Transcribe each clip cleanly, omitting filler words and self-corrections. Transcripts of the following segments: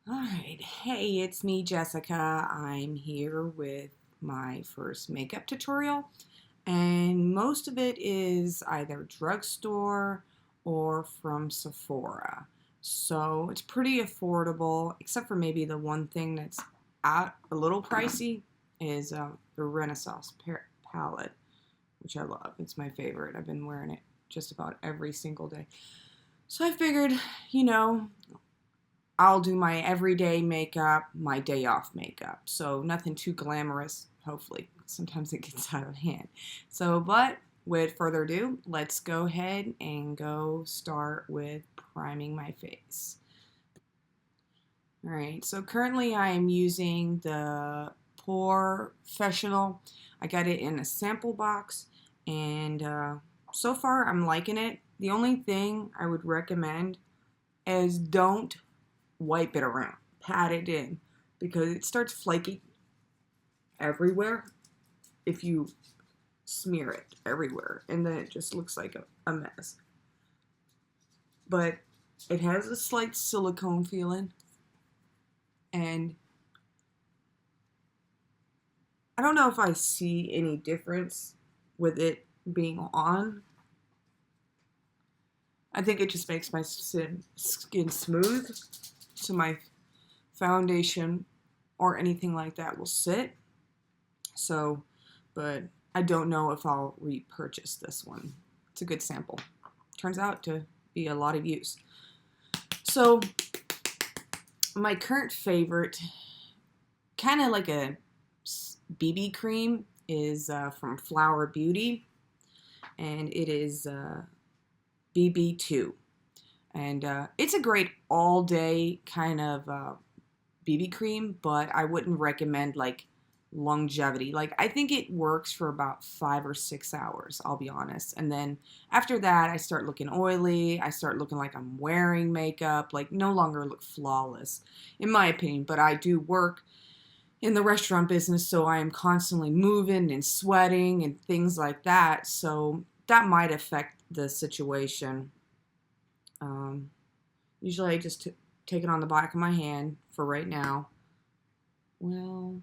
Alright, hey, it's me, Jessica. I'm here with my first makeup tutorial, and most of it is either drugstore or from Sephora. So it's pretty affordable, except for maybe the one thing that's a little pricey is the Renaissance palette, which I love. It's my favorite. I've been wearing it just about every single day. So I figured, you know, I'll do my everyday makeup, my day off makeup. So nothing too glamorous, hopefully. Sometimes it gets out of hand. But with further ado, let's go ahead and go start with priming my face. Alright, so currently I am using the Porefessional. I got it in a sample box, and so far I'm liking it. The only thing I would recommend is don't wipe it around, pat it in, because it starts flaking everywhere if you smear it everywhere, and then it just looks like a mess. But it has a slight silicone feeling, and I don't know if I see any difference with it being on. I think it just makes my skin smooth, so my foundation or anything like that will sit. So, but I don't know if I'll repurchase this one. It's a good sample. Turns out to be a lot of use. So, my current favorite, kind of like a BB cream, is from Flower Beauty, and it is BB2. And it's a great all-day kind of BB cream, but I wouldn't recommend like longevity. Like, I think it works for about 5 or 6 hours, I'll be honest. And then after that, I start looking oily. I start looking like I'm wearing makeup, like no longer look flawless, in my opinion. But I do work in the restaurant business, so I am constantly moving and sweating and things like that. So that might affect the situation. Usually I just take it on the back of my hand for right now. Well,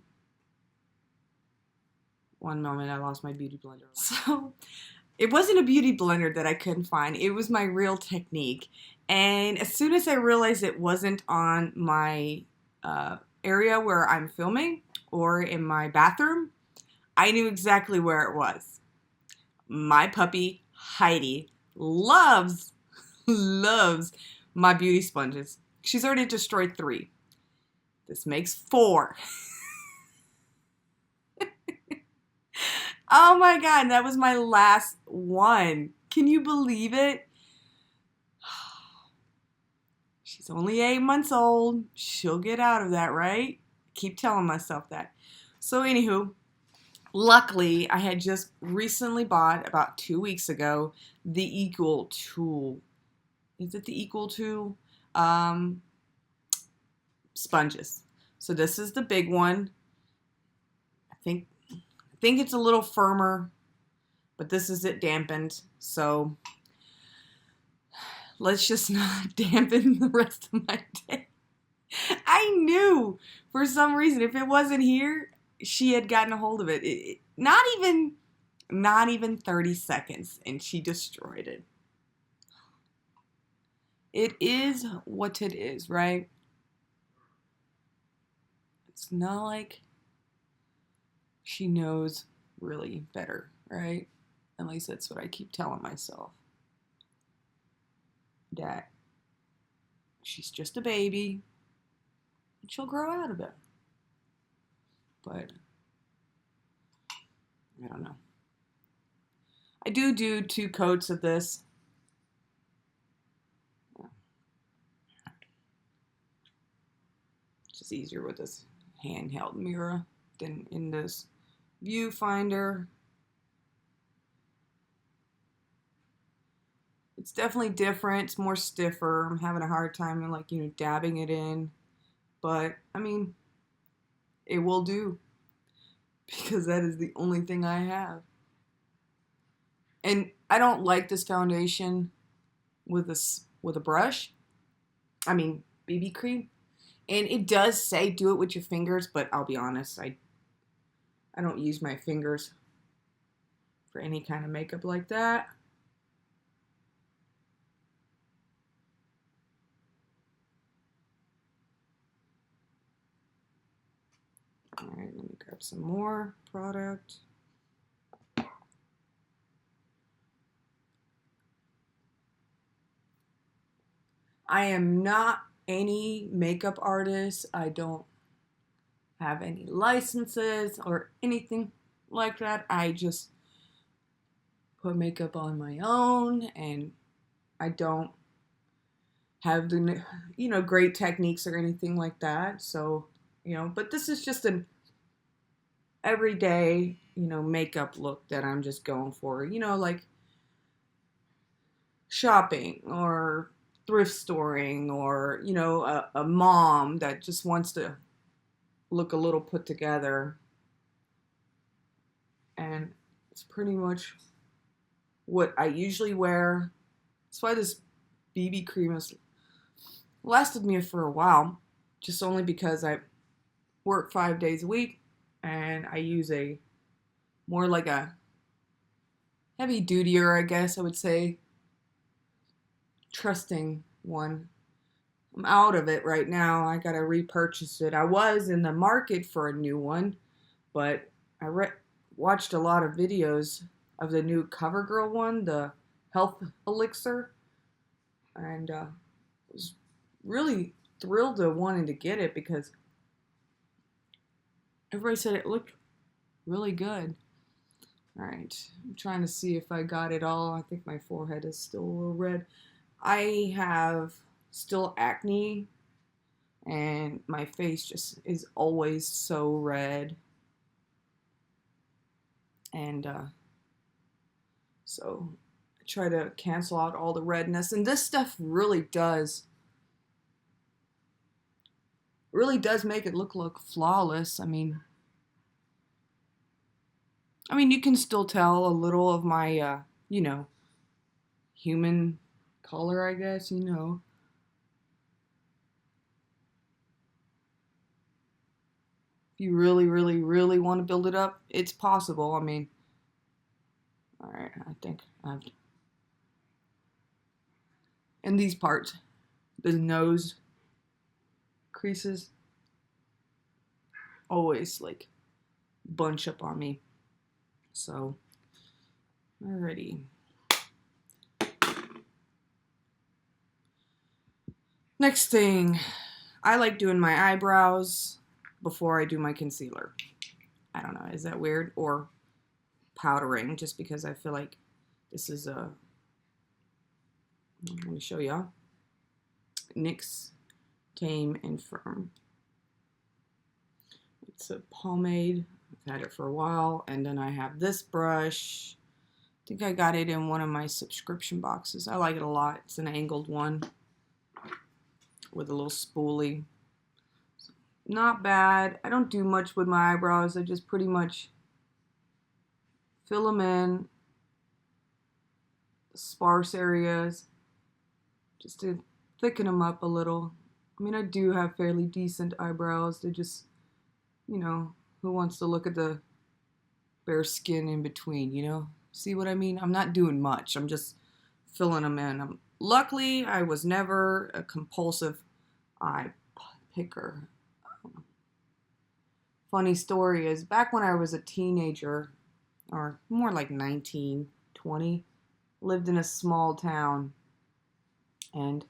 one moment, I lost my beauty blender. So it wasn't a beauty blender that I couldn't find. It was my Real Technique. And as soon as I realized it wasn't on my area where I'm filming or in my bathroom, I knew exactly where it was. My puppy, Heidi, loves my beauty sponges. She's already destroyed 3. This makes 4. Oh my god, that was my last one. Can you believe it? She's only 8 months old. She'll get out of that, right? Keep telling myself that. So anywho, luckily, I had just recently bought, about 2 weeks ago, the Ecotools. Is it the Ecotools? Sponges. So this is the big one. I think it's a little firmer, but this is it dampened. So let's just not dampen the rest of my day. I knew for some reason if it wasn't here, she had gotten a hold of it. Not even 30 seconds, and she destroyed it. It is what it is, right? It's not like she knows really better, right? At least that's what I keep telling myself. That she's just a baby, and she'll grow out of it. But I don't know. I do 2 coats of this. It's just easier with this handheld mirror than in this viewfinder. It's definitely different. It's more stiffer. I'm having a hard time, like, dabbing it in. But, I mean, it will do. Because that is the only thing I have. And I don't like this foundation with a brush. I mean, BB cream. And it does say do it with your fingers, but I'll be honest, I don't use my fingers for any kind of makeup like that. All right, let me grab some more product. I am not any makeup artist. I don't have any licenses or anything like that. I just put makeup on my own, and I don't have the, great techniques or anything like that. So, but this is just an everyday, makeup look that I'm just going for, like shopping or thrift storing, or, a mom that just wants to look a little put together. And it's pretty much what I usually wear. That's why this BB cream has lasted me for a while, just only because I work 5 days a week and I use a more like a heavy dutier, I guess I would say, trusting one. I'm out of it right now. I gotta repurchase it. I was in the market for a new one, but I watched a lot of videos of the new Covergirl one, the health elixir, and was really thrilled to wanting to get it because everybody said it looked really good. All right, I'm trying to see if I got it all. I think my forehead is still a little red. I have still acne, and my face just is always so red. And so I try to cancel out all the redness. And this stuff really does make it look flawless. I mean, you can still tell a little of my, human color, I guess, If you really, really, really want to build it up, it's possible. I mean, all right, I think I've... And these parts, the nose creases, always, like, bunch up on me. So, alrighty. Next thing, I like doing my eyebrows before I do my concealer. I don't know, is that weird? Or powdering, just because I feel like this is a... Let me show y'all. NYX Tame Frame. It's a pomade. I've had it for a while. And then I have this brush. I think I got it in one of my subscription boxes. I like it a lot. It's an angled one with a little spoolie. Not bad. I don't do much with my eyebrows. I just pretty much fill them in sparse areas just to thicken them up a little. I mean, I do have fairly decent eyebrows. They're just, who wants to look at the bare skin in between, See what I mean? I'm not doing much. I'm just filling them in. Luckily, I was never a compulsive eye picker. Funny story is, back when I was a teenager, or more like 19, 20, lived in a small town. And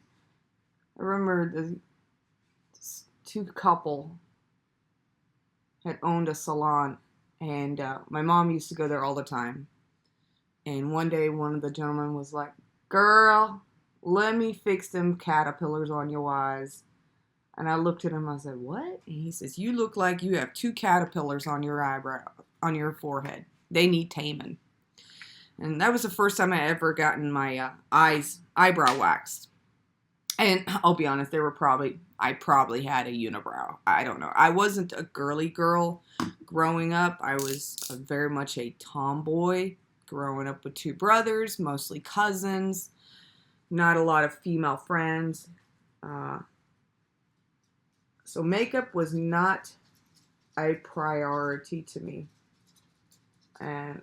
I remember this two couple had owned a salon, and my mom used to go there all the time. And one day, one of the gentlemen was like, "Girl, let me fix them caterpillars on your eyes." And I looked at him, I said, "What?" And he says, "You look like you have 2 caterpillars on your forehead. They need taming." And that was the first time I ever gotten my eyebrow waxed. And I'll be honest, I probably had a unibrow. I don't know. I wasn't a girly girl growing up. I was very much a tomboy growing up with 2 brothers, mostly cousins, not a lot of female friends. So makeup was not a priority to me. And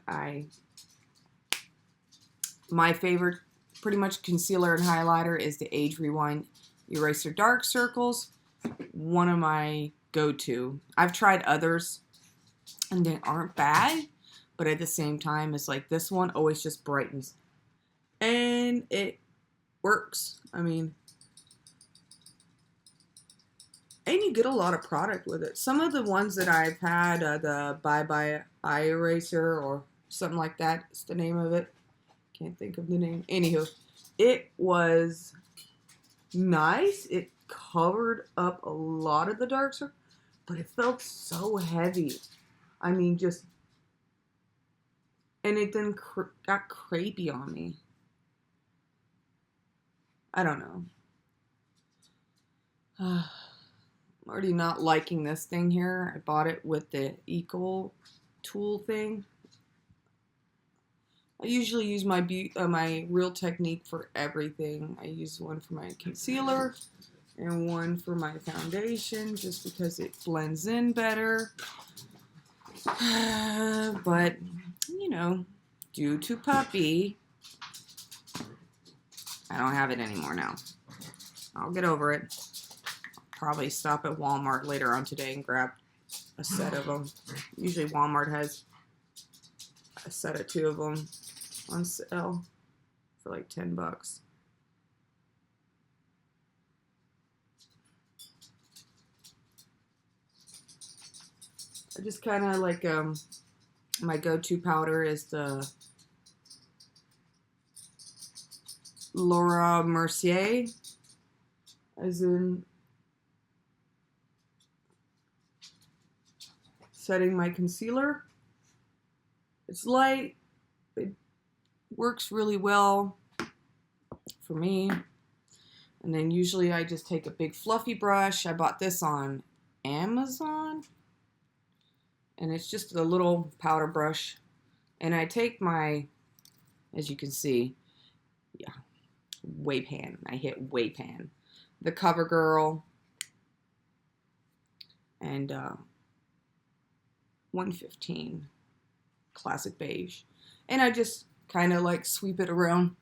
my favorite pretty much concealer and highlighter is the Age Rewind Eraser Dark Circles. One of my go-to. I've tried others and they aren't bad, but at the same time, it's like this one always just brightens. And it works. I mean, and you get a lot of product with it. Some of the ones that I've had, the Bye Bye Eye Eraser or something like that is the name of it. Can't think of the name. Anywho, it was nice. It covered up a lot of the dark circles, but it felt so heavy. I mean, just, and it then got crepey on me. I don't know. I'm already not liking this thing here. I bought it with the Ecotools thing. I usually use my Real Technique for everything. I use one for my concealer and one for my foundation just because it blends in better. But, you know, due to puppy, I don't have it anymore now. I'll get over it. I'll probably stop at Walmart later on today and grab a set of them. Usually Walmart has a set of 2 of them on sale for like $10. I just kind of like, my go-to powder is the Laura Mercier, as in setting my concealer. It's light. It works really well for me. And then usually I just take a big fluffy brush. I bought this on Amazon. And it's just a little powder brush. And I take my, as you can see, yeah, Waypan. I hit Waypan. The Covergirl. And 115 Classic Beige. And I just kind of like sweep it around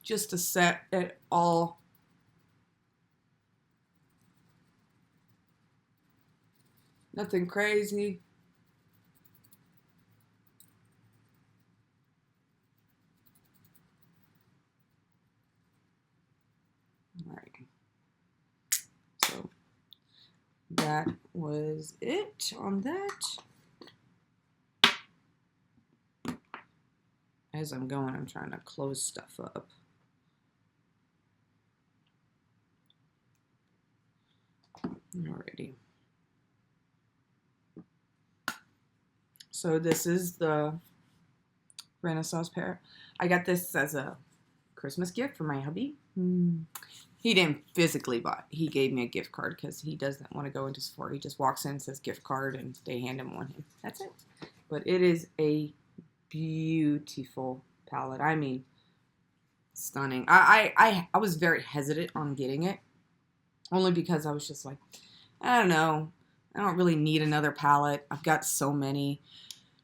just to set it all. Nothing crazy. All right. So that was it on that. As I'm going, I'm trying to close stuff up. Alrighty. So this is the Renaissance pear. I got this as a Christmas gift for my hubby. He didn't physically buy it. He gave me a gift card because he doesn't want to go into Sephora. He just walks in, says gift card, and they hand him one. That's it. But it is a beautiful palette. I mean, stunning. I was very hesitant on getting it, only because I was just like, I don't know. I don't really need another palette. I've got so many.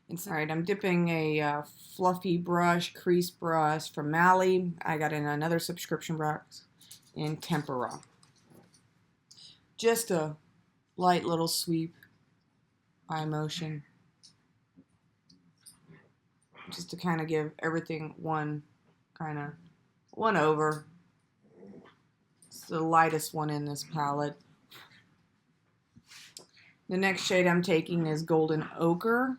It's all right. I'm dipping a fluffy brush, crease brush from Mally. I got in another subscription box in Tempera. Just a light little sweep, eye motion. Just to kind of give everything one over. It's the lightest one in this palette. The next shade I'm taking is Golden Ochre.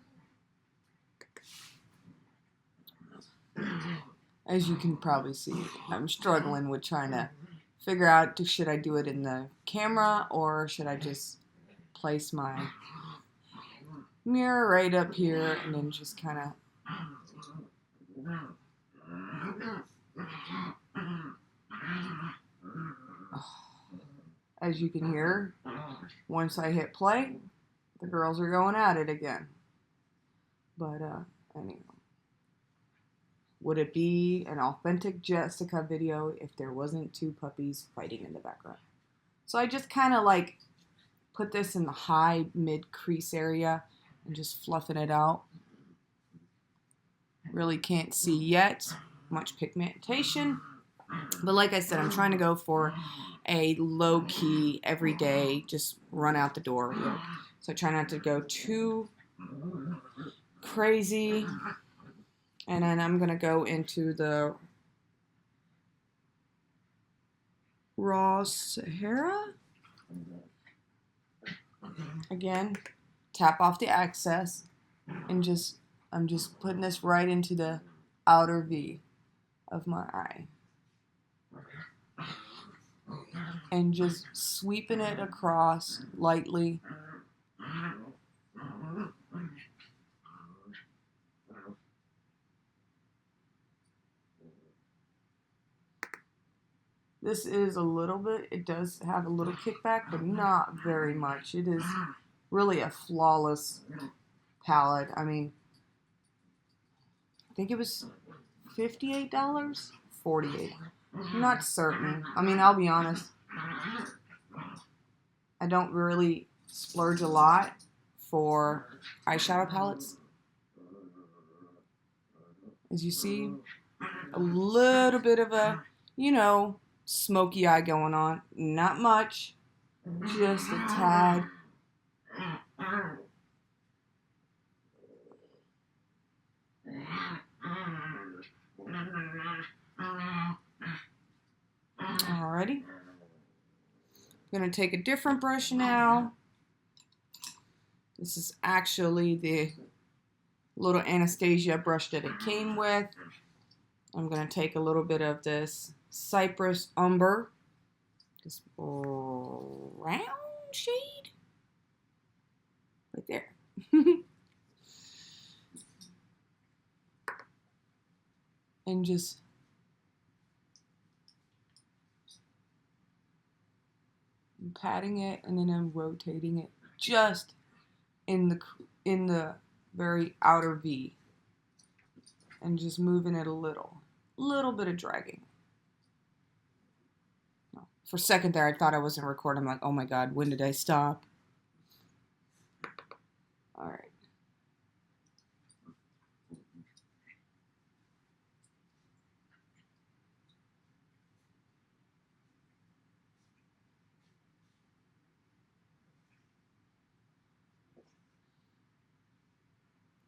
As you can probably see, I'm struggling with trying to figure out, should I do it in the camera or should I just place my mirror right up here and then just kind of as you can hear, once I hit play, the girls are going at it again. But anyway, would it be an authentic Jessica video if there wasn't 2 puppies fighting in the background? So I just kind of like put this in the high mid crease area and just fluffing it out. Really can't see yet much pigmentation, but like I said, I'm trying to go for a low-key everyday just run out the door look. So I try not to go too crazy. And then I'm gonna go into the Raw Sahara. Again, tap off the excess and I'm just putting this right into the outer V of my eye. And just sweeping it across lightly. This is a little bit, it does have a little kickback, but not very much. It is really a flawless palette. I mean, I think it was $58, $48. I'm not certain. I mean, I'll be honest. I don't really splurge a lot for eyeshadow palettes. As you see, a little bit of a, you know, smoky eye going on. Not much, just a tad. Alrighty. I'm going to take a different brush now. This is actually the little Anastasia brush that it came with. I'm going to take a little bit of this Cypress Umber, this brown shade, right there. And just patting it, and then I'm rotating it just in the very outer V, and just moving it a little bit of dragging. For a second there, I thought I wasn't recording. I'm like, oh my god, when did I stop? All right.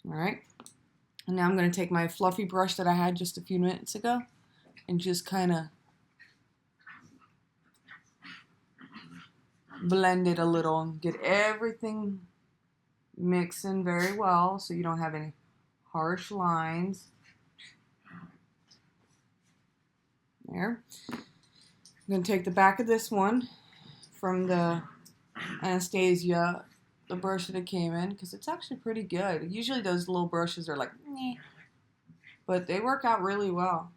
All right. And now I'm going to take my fluffy brush that I had just a few minutes ago and just kind of blend it a little and get everything mixing very well so you don't have any harsh lines. There. I'm going to take the back of this one from the Anastasia, the brush that it came in, because it's actually pretty good. Usually those little brushes are like, meh, but they work out really well.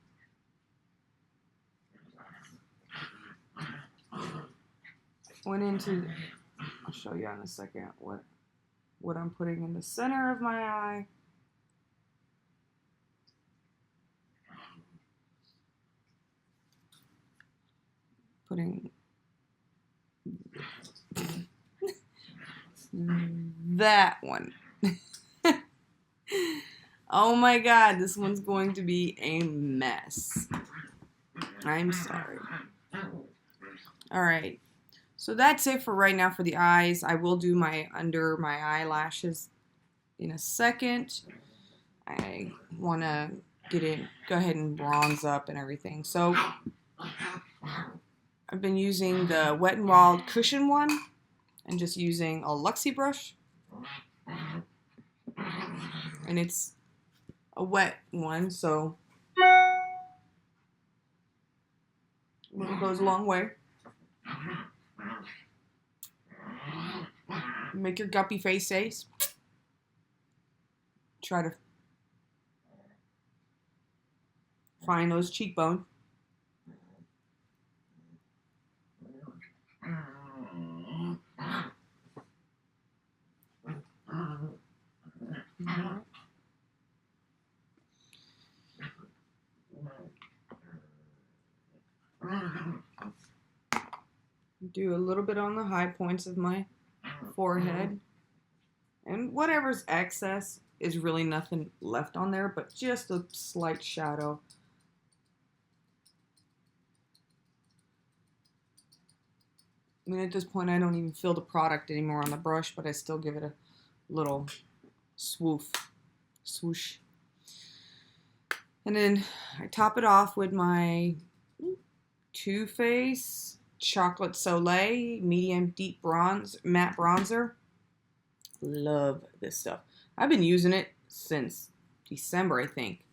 Went into, I'll show you in a second what I'm putting in the center of my eye. Putting that one. Oh my god, this one's going to be a mess. I'm sorry. Alright, so that's it for right now for the eyes. I will do my under my eyelashes in a second. I want to go ahead and bronze up and everything. So I've been using the Wet n Wild cushion one and just using a Luxie brush. And it's a wet one, so it goes a long way. Make your guppy face. Try to find those cheekbones. Do a little bit on the high points of my forehead. And whatever's excess is really nothing left on there, but just a slight shadow. I mean, at this point, I don't even feel the product anymore on the brush, but I still give it a little swoosh. And then I top it off with my Too Faced Chocolate Soleil Medium Deep Bronze Matte Bronzer. Love this stuff. I've been using it since December, I think.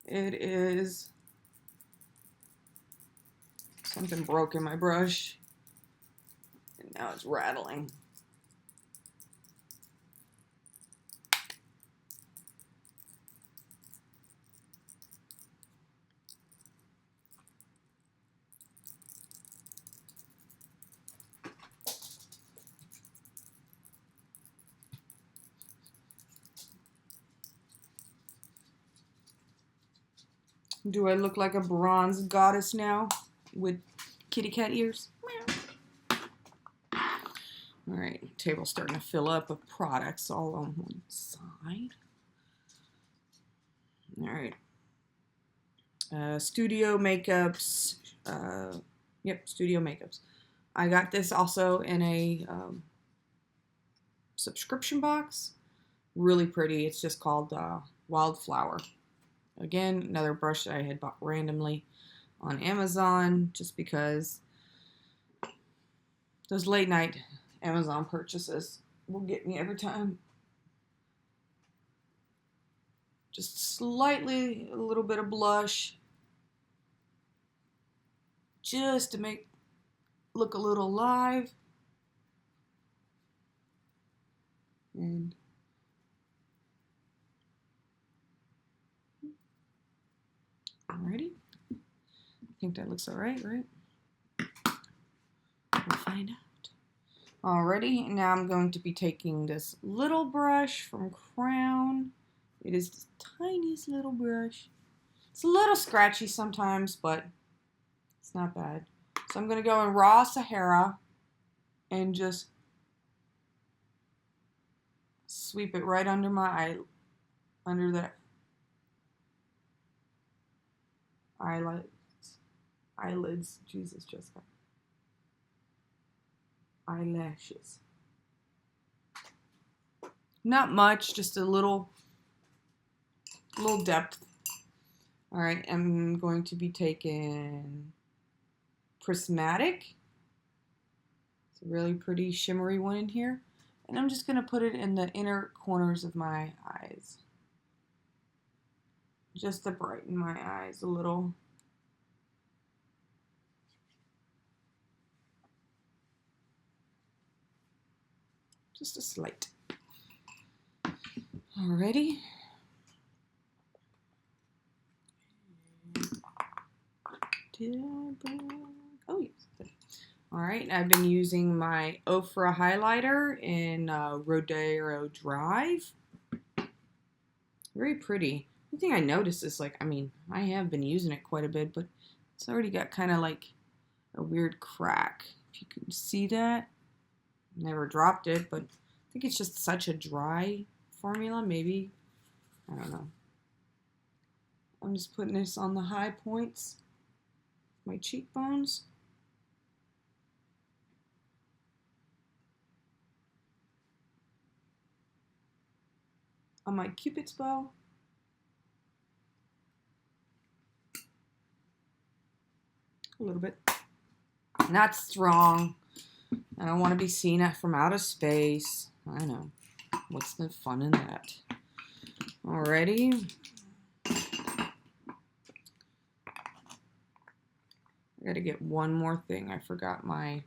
It is... Something broke in my brush, and now it's rattling. Do I look like a bronze goddess now with kitty cat ears? All right, table's starting to fill up with products all on one side. All right. Studiomakeups. Yep, Studiomakeups. I got this also in a subscription box. Really pretty. It's just called Wildflower. Again, another brush that I had bought randomly on Amazon just because those late night Amazon purchases will get me every time. Just slightly, a little bit of blush, just to make look a little alive. And alrighty. I think that looks alright, right? We'll find out. Alrighty, now I'm going to be taking this little brush from Crown. It is the tiniest little brush. It's a little scratchy sometimes, but it's not bad. So I'm going to go in Raw Sahara and just sweep it right under my eye, under the eyelids. Jesus, Jessica. Eyelashes. Not much, just a little depth. All right, I'm going to be taking Prismatic. It's a really pretty shimmery one in here. And I'm just going to put it in the inner corners of my eyes. Just to brighten my eyes a little. Just a slight. Alrighty. Oh, yes. Alright, I've been using my Ofra highlighter in Rodeo Drive. Very pretty. The thing I noticed is, like, I mean, I have been using it quite a bit, but it's already got kind of like a weird crack. If you can see that. Never dropped it, but I think it's just such a dry formula, maybe. I don't know. I'm just putting this on the high points, my cheekbones. On my Cupid's bow. A little bit. Not strong. I don't want to be seen from outer space. I know. What's the fun in that? Alrighty. I gotta get one more thing. I forgot my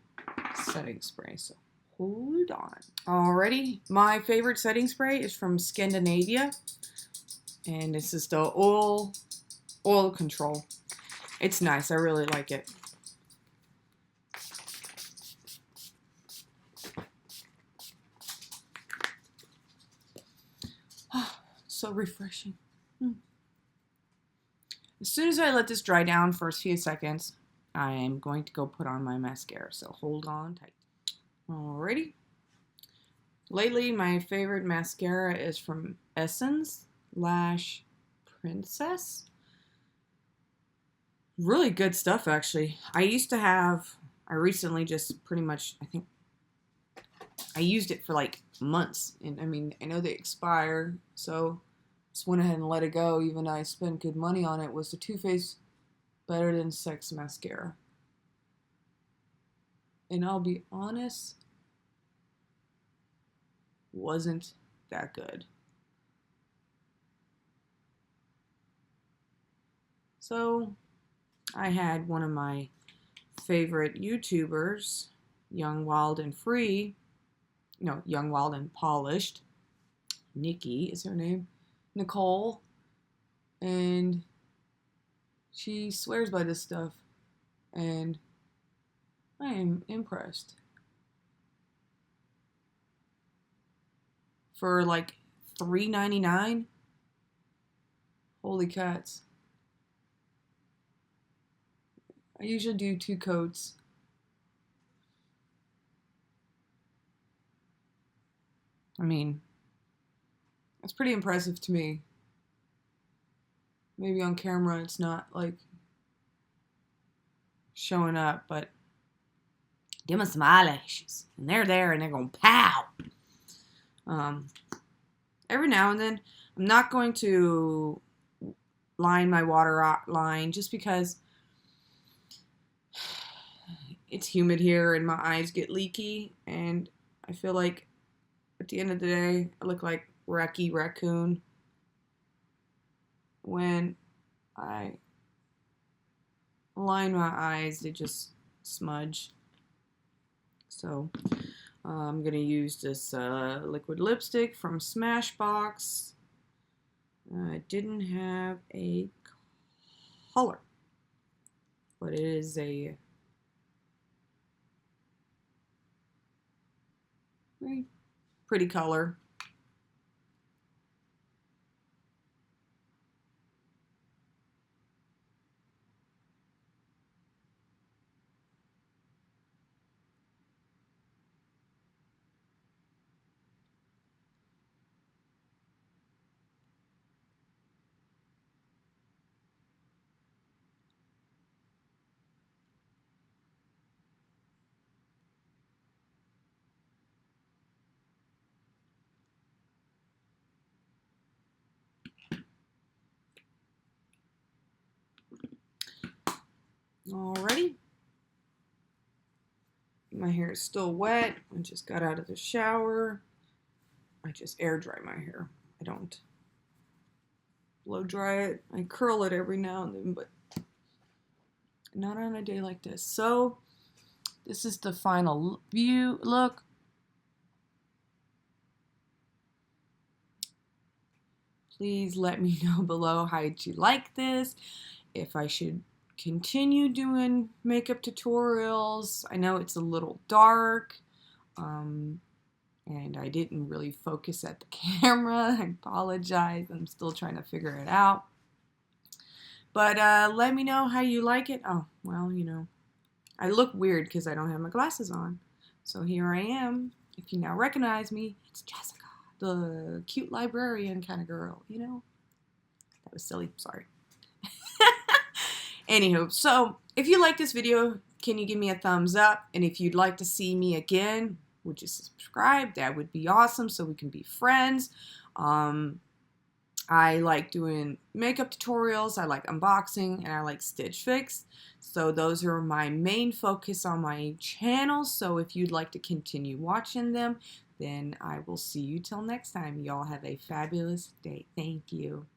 setting spray, so hold on. Alrighty. My favorite setting spray is from Skindinvia. And this is the oil control. It's nice. I really like it. So refreshing. As soon as I let this dry down for a few seconds, I am going to go put on my mascara, so hold on tight. Alrighty. Lately, my favorite mascara is from Essence Lash Princess. Really good stuff, actually. I recently just pretty much, I think, I used it for like months. And I mean, I know they expire, so just went ahead and let it go, even though I spent good money on it. Was the Too Faced Better Than Sex mascara. And I'll be honest, wasn't that good. So I had one of my favorite YouTubers, Young, Wild, and Free, no, Young, Wild, and Polished, Nikki is her name, Nicole, and she swears by this stuff, and I am impressed. For like $3.99, holy cats. I usually do 2 coats. I mean, that's pretty impressive to me. Maybe on camera it's not like showing up, but give them some eyelashes. And they're there and they're going pow. Every now and then, I'm not going to line my waterline just because it's humid here and my eyes get leaky, and I feel like at the end of the day, I look like Wrecky Raccoon when I line my eyes. They just smudge. So I'm going to use this liquid lipstick from Smashbox. It didn't have a color, but it is a very pretty color. Alrighty. My hair is still wet. I just got out of the shower. I just air dry my hair. I don't blow dry it. I curl it every now and then, but not on a day like this. So this is the final view look. Please let me know below how you like this. If I should continue doing makeup tutorials. I know it's a little dark, and I didn't really focus at the camera. I apologize. I'm still trying to figure it out. But let me know how you like it. Oh, well, you know, I look weird because I don't have my glasses on. So here I am. If you now recognize me, it's Jessica, the cute librarian kind of girl, you know? That was silly. Sorry. Anywho, so if you like this video, can you give me a thumbs up? And if you'd like to see me again, would you subscribe? That would be awesome so we can be friends. I like doing makeup tutorials, I like unboxing, and I like Stitch Fix. So those are my main focus on my channel. So if you'd like to continue watching them, then I will see you till next time. Y'all have a fabulous day. Thank you.